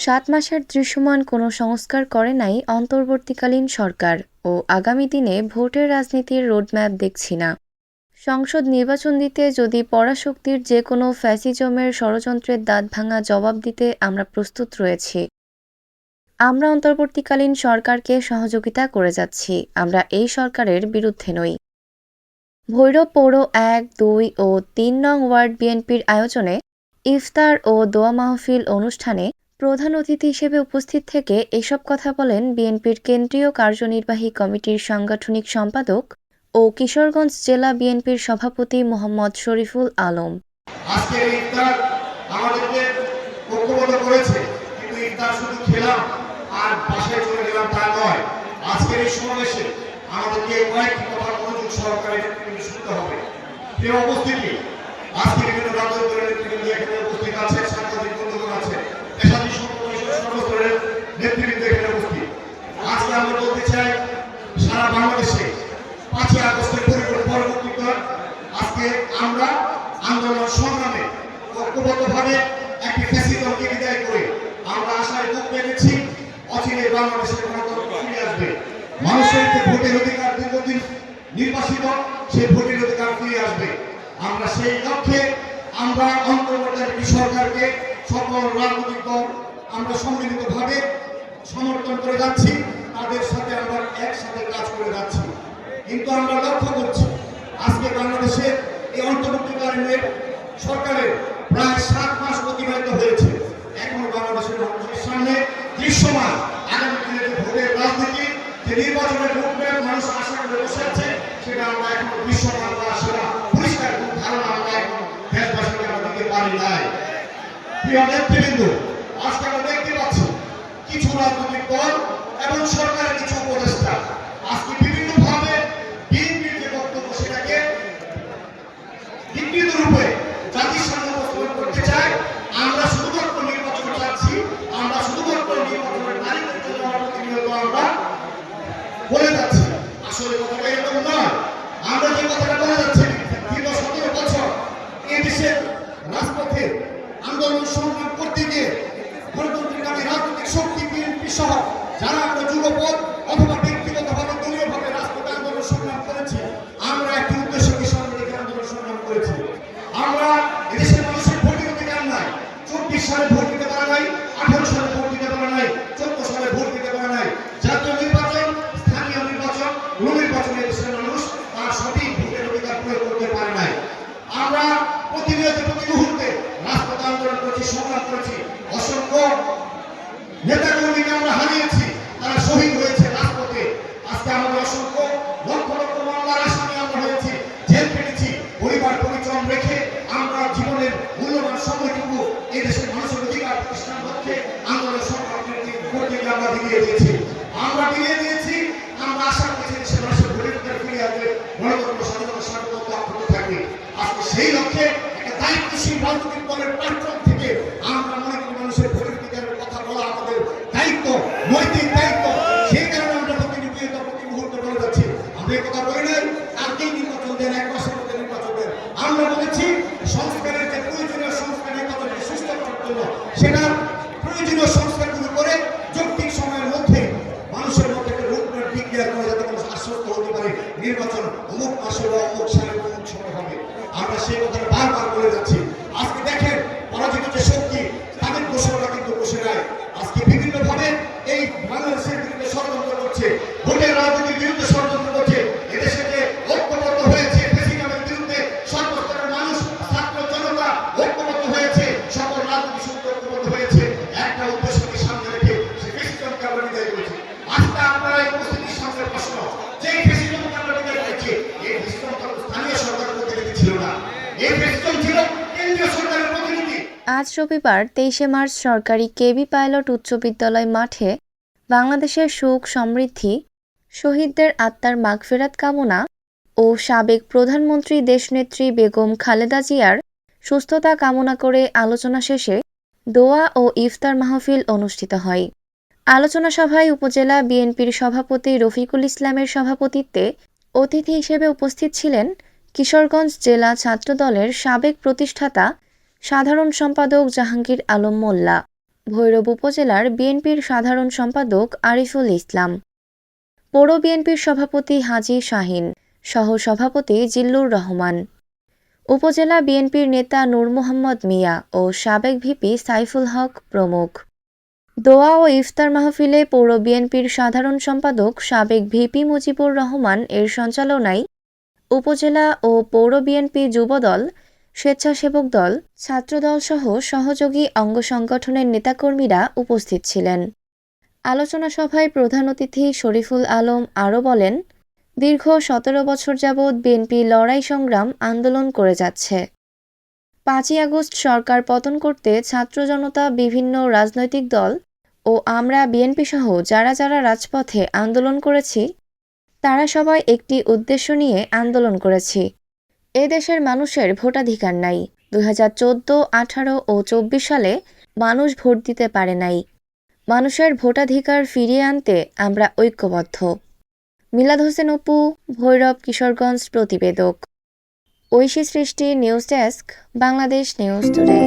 ৭ মাসের দৃশ্যমান কোনো সংস্কার করে নাই অন্তর্বর্তীকালীন সরকার ও আগামী দিনে ভোটের রাজনীতির রোডম্যাপ দেখছি না। সংসদ নির্বাচন দিতে যদি পরাশক্তির যে কোনো ফ্যাসিজমের ষড়যন্ত্রের দাঁতভাঙা জবাব দিতে আমরা প্রস্তুত রয়েছি। আমরা অন্তর্বর্তীকালীন সরকারকে সহযোগিতা করে যাচ্ছি, আমরা এই সরকারের বিরুদ্ধে নই। ভৈরব পৌর ১, ২ ও ৩ নং ওয়ার্ড বিএনপির আয়োজনে ইফতার ও দোয়া মাহফিল অনুষ্ঠানে প্রধান অতিথি হিসেবে উপস্থিত থেকে এসব কথা বলেন বিএনপির কেন্দ্রীয় কার্যনির্বাহী কমিটির সাংগঠনিক সম্পাদক ও কিশোরগঞ্জ জেলা বিএনপির সভাপতি মোহাম্মদ শরীফুল আলম। আজকের ইফতার আমাদেরকে ঐক্যবদ্ধ করেছে, কিন্তু ইফতার শুধু খেলাম আর বাসায় চলে গেলাম তা নয়। আজকের এই সমাবেশে আমাদেরকে কয়েকটি কথা মনোযোগ সহকারে শুনতে হবে। প্রিয় উপস্থিতি, আজকে বিভিন্ন রাজনৈতিক দলের নেতৃবৃন্দ এখানে উপস্থিত আছে, সাংবাদিক বন্ধুগণ আছে, পেশাজী সর্বস্তরের নেতৃবৃন্দ এখানে উপস্থিত। আজকে আমরা বলতে চাই, সারা বাংলাদেশে ৫ই আগস্টের পরবর্তীতে আজকে আমরা আন্দোলন সংগ্রামে ঐক্যবদ্ধভাবে একটি ফ্যাসিজমকে বিদায় করে আমরা আশায় বুক পেতেছি অচিরে বাংলাদেশের গণতন্ত্র ফিরে আসবে। মানুষের যে ভোটের অধিকার দীর্ঘদিন নির্বাসিত, সেই ভোটের অধিকার ফিরে আসবে। আমরা সেই লক্ষ্যে আমরা অন্তর্বর্তীকালীন সরকারকে সকল রাজনৈতিক দল আমরা সম্মিলিতভাবে সমর্থন করে যাচ্ছি, তাদের সাথে আমরা একসাথে কাজ করে যাচ্ছি। কিন্তু আমরা লক্ষ্য করছি আজকে বাংলাদেশের এই অন্তর্বর্তীকালীন সরকারের প্রায় ৭ মাস অতিবাহিত হয়েছে। এখনো বাংলাদেশের মানুষের সামনে দৃশ্যমান আগামী দিনে যে ভোটের রাজনীতি, যে নির্বাচনের রূপরেখ মানুষ আশা করে বসে আছে, সেটা আমরা এখনো দৃশ্যমান বা সেটা পরিষ্কার কোনো ধারণা আমরা এখন দেশবাসীকে আমরা দিতে পারি নাই। প্রিয় নেতৃবৃন্দ, আজকে আমরা দেখতে পাচ্ছি কিছু রাজনৈতিক দল এবং সরকারের কিছু উপদেষ্টা আজকে বিভিন্নভাবে বিএনপির যে বক্তব্য সেটাকে বিকৃত রূপে জাতির সামনে উপস্থাপন করতে চায়। আমরা শুধুমাত্র নির্বাচন চাচ্ছি, আমরা শুধুমাত্র নির্বাচনের তারিখের জন্য প্রতিনিয়ত আমরা বলে যাচ্ছি। আসলে কথাটা এরকম নয়। আমরা যে কথাটা বলে যাচ্ছি, দীর্ঘ ১৭ বছর এই দেশের রাজপথে আন্দোলন সংগ্রাম করতে গিয়ে গণতন্ত্রকামী রাজনৈতিক শক্তি বিএনপি সহ যারা আমরা যুগপথ অথবা ব্যক্তিগতভাবে দলীয়ভাবে রাজপথে আন্দোলন সংগ্রাম করেছি, আমরা একটি উদ্দেশ্যকে সামনে রেখে আন্দোলন সংগ্রাম করেছি। আমরা এদেশের মানুষের ভোটের অধিকার নাই। ২৪ সালে ভোট দিতে পারে নাই, ১৮ সালে ভোট দিতে পারে নাই, ১৪ সালে ভোট দিতে পারে নাই। জাতীয় নির্বাচন, স্থানীয় নির্বাচন, নির্বাচনে দেশের মানুষ তার সঠিক ভোটের অধিকার প্রয়োগ করতে পারে নাই। আমরা প্রতিনিয়ত প্রতি মুহূর্তে রাজপথে আন্দোলন করেছি, সংগ্রাম করেছি। অসংখ্য নেতাকর্মীকে আমরা হারিয়েছি, তারা শহীদ হয়েছে রাজপথে। আজকে আমাদের অসংখ্য লক্ষ লক্ষ মামলার আসামি আমরা হয়েছি, জেল কেটেছি। পরিবার পরিচয় রেখে আমরা জীবনের মূল্যবান সময়টুকু এই দেশের মানুষের অধিকার প্রতিষ্ঠান লক্ষ্যে আন্দোলন সংগ্রাম করতে গিয়ে আমরা বিলিয়ে দিয়েছি। আমরা আশা করেছি দেশের মানুষের ভোটের অধিকার ফিরে আসবে, গণতন্ত্র স্বাধীনতা সার্বভৌমত্ব অক্ষুণ্ণ থাকবে। আজকে সেই লক্ষ্যে একটা দায়িত্বশীল রাজনৈতিক দলের প্ল্যাটফর্ম থেকে আমরা মনে করি মানুষের ভোটের অধিকারের কথা বলা আমাদের দায়িত্ব, নৈতিক দায়িত্ব। সেই কারণে আমরা প্রতি মুহূর্তে বলে যাচ্ছি, আমরা এই কথা বলি নাই কালকেই নির্বাচন দেন, ১ মাসের মধ্যে নির্বাচন দেন। আমরা বলেছি সংস্কারের যে প্রয়োজনীয় সংস্কার নির্বাচনকে সুস্থ করার জন্য সেটা প্রয়োজনীয় সংস্কারগুলো করে যৌক্তিক সময়ের মধ্যে মানুষের মধ্যে একটা রূপরেখ ডিক্লেয়ার করে যাতে মানুষ আশ্বস্ত হতে পারে নির্বাচন অমুক মাসে বা অমুক সালে অমুক সময় হবে। আমরা সেই কথাটা বারবার বলে যাচ্ছি। আজকে দেখেন পরাজিত যে শক্তি তাদের ঘোষণা কিন্তু বসে নাই। আজকে বিভিন্নভাবে এই বাংলাদেশের বিরুদ্ধে ষড়যন্ত্র করছে, ভোটের রাজনীতির বিরুদ্ধে ষড়যন্ত্র করছে। এদেশে যে ঐক্যবদ্ধ হয়েছে ফ্যাসিজমের বিরুদ্ধে সর্বস্তরের মানুষ, ছাত্র জনতা ঐক্যবদ্ধ হয়েছে, সকল রাজনৈতিক শক্তি ঐক্যবদ্ধ হয়েছে একটা উদ্দেশ্যকে সামনে রেখে সে ফ্যাসিজমকে আমরা বিদায় করেছি। আজকে আপনারা এই উপস্থিতির সামনে প্রশ্ন, যে ফ্যাসিজমকে আমরা বিদায় করেছি, এই ফ্যাসিজম তো স্থানীয় সরকারের প্রতিনিধি ছিল না, এই ফ্যাসিজম ছিল কেন্দ্রীয় সরকারের প্রতিনিধি। আজ রবিবার ২৩শে মার্চ সরকারি কেবি পাইলট উচ্চ বিদ্যালয় মাঠে বাংলাদেশের সুখ সমৃদ্ধি, শহীদদের আত্মার মাগফিরাত কামনা ও সাবেক প্রধানমন্ত্রী দেশনেত্রী বেগম খালেদা জিয়ার সুস্থতা কামনা করে আলোচনা শেষে দোয়া ও ইফতার মাহফিল অনুষ্ঠিত হয়। আলোচনা সভায় উপজেলা বিএনপির সভাপতি রফিকুল ইসলামের সভাপতিত্বে অতিথি হিসেবে উপস্থিত ছিলেন কিশোরগঞ্জ জেলা ছাত্রদলের সাবেক প্রতিষ্ঠাতা সাধারণ সম্পাদক জাহাঙ্গীর আলম মোল্লা, ভৈরব উপজেলার বিএনপির সাধারণ সম্পাদক আরিফুল ইসলাম, পৌর বিএনপির সভাপতি হাজী শাহীন, সহ-সভাপতি জিল্লুর রহমান, উপজেলা বিএনপির নেতা নূর মোহাম্মদ মিয়া ও সাবেক ভিপি সাইফুল হক প্রমুখ। দোয়া ও ইফতার মাহফিলে পৌর বিএনপির সাধারণ সম্পাদক সাবেক ভিপি মুজিবুর রহমান এর সঞ্চালনায় উপজেলা ও পৌর বিএনপি যুবদল, স্বেচ্ছাসেবক দল, ছাত্রদলসহ সহযোগী অঙ্গ সংগঠনের নেতাকর্মীরা উপস্থিত ছিলেন। আলোচনা সভায় প্রধান অতিথি শরীফুল আলম আরও বলেন, দীর্ঘ ১৭ বছর যাবৎ বিএনপি লড়াই সংগ্রাম আন্দোলন করে যাচ্ছে। ৫ই আগস্ট সরকার পতন করতে ছাত্র জনতা, বিভিন্ন রাজনৈতিক দল ও আমরা বিএনপি সহ যারা যারা রাজপথে আন্দোলন করেছি, তারা সবাই একটি উদ্দেশ্য নিয়ে আন্দোলন করেছি। এ দেশের মানুষের ভোটাধিকার নাই। ২০১৪, ১৮ ও ২৪ সালে মানুষ ভোট দিতে পারে নাই। মানুষের ভোটাধিকার ফিরিয়ে আনতে আমরা ঐক্যবদ্ধ। মিলাদ হোসেন অপু, ভৈরব, কিশোরগঞ্জ প্রতিবেদক। ঐশী সৃষ্টি, news desk, Bangladesh news today.